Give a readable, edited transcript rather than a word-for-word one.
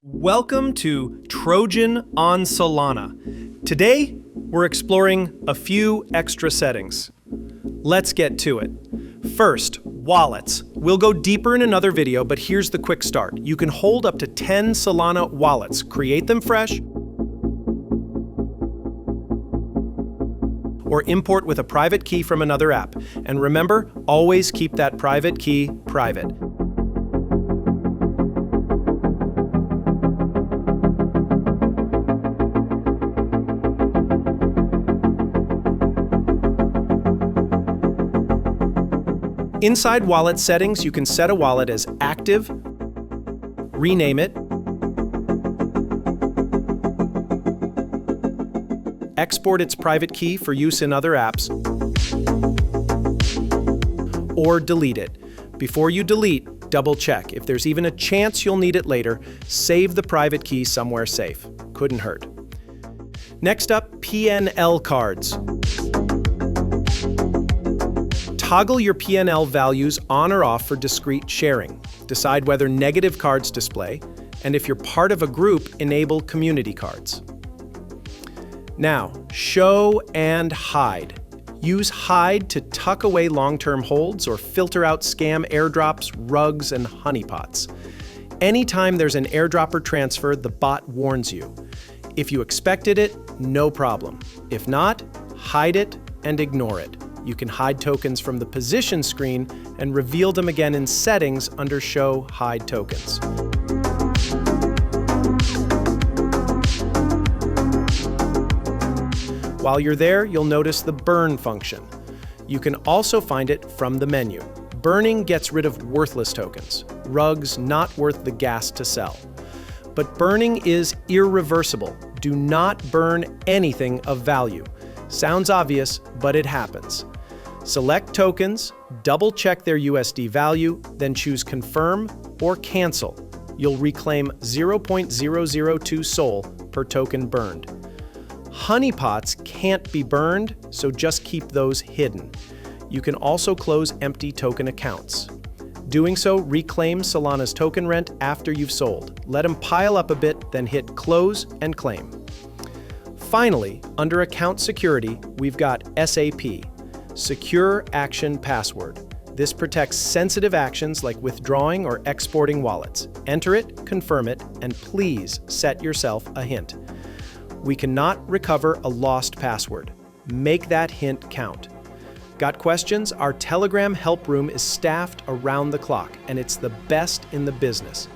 Welcome to Trojan on Solana. Today, we're exploring a few extra settings. Let's get to it. First, wallets. We'll go deeper in another video, but here's the quick start. You can hold up to 10 Solana wallets, create them fresh, or import with a private key from another app. And remember, always keep that private key private. Inside wallet settings, you can set a wallet as active, rename it, export its private key for use in other apps, or delete it. Before you delete, double check. If there's even a chance you'll need it later, save the private key somewhere safe. Couldn't hurt. Next up, PNL cards. Toggle your PNL values on or off for discrete sharing. Decide whether negative cards display, and if you're part of a group, enable community cards. Now, show and hide. Use hide to tuck away long-term holds or filter out scam airdrops, rugs, and honeypots. Anytime there's an airdrop or transfer, the bot warns you. If you expected it, no problem. If not, hide it and ignore it. You can hide tokens from the position screen and reveal them again in settings under Show Hide Tokens. While you're there, you'll notice the burn function. You can also find it from the menu. Burning gets rid of worthless tokens, rugs not worth the gas to sell. But burning is irreversible. Do not burn anything of value. Sounds obvious, but it happens. Select tokens, double-check their USD value, then choose Confirm or Cancel. You'll reclaim 0.002 Sol per token burned. Honeypots can't be burned, so just keep those hidden. You can also close empty token accounts. Doing so reclaims Solana's token rent after you've sold. Let them pile up a bit, then hit Close and Claim. Finally, under Account Security, we've got SAP. Secure Action Password. This protects sensitive actions like withdrawing or exporting wallets. Enter it, confirm it, and please set yourself a hint. We cannot recover a lost password. Make that hint count. Got questions? Our Telegram help room is staffed around the clock, and it's the best in the business.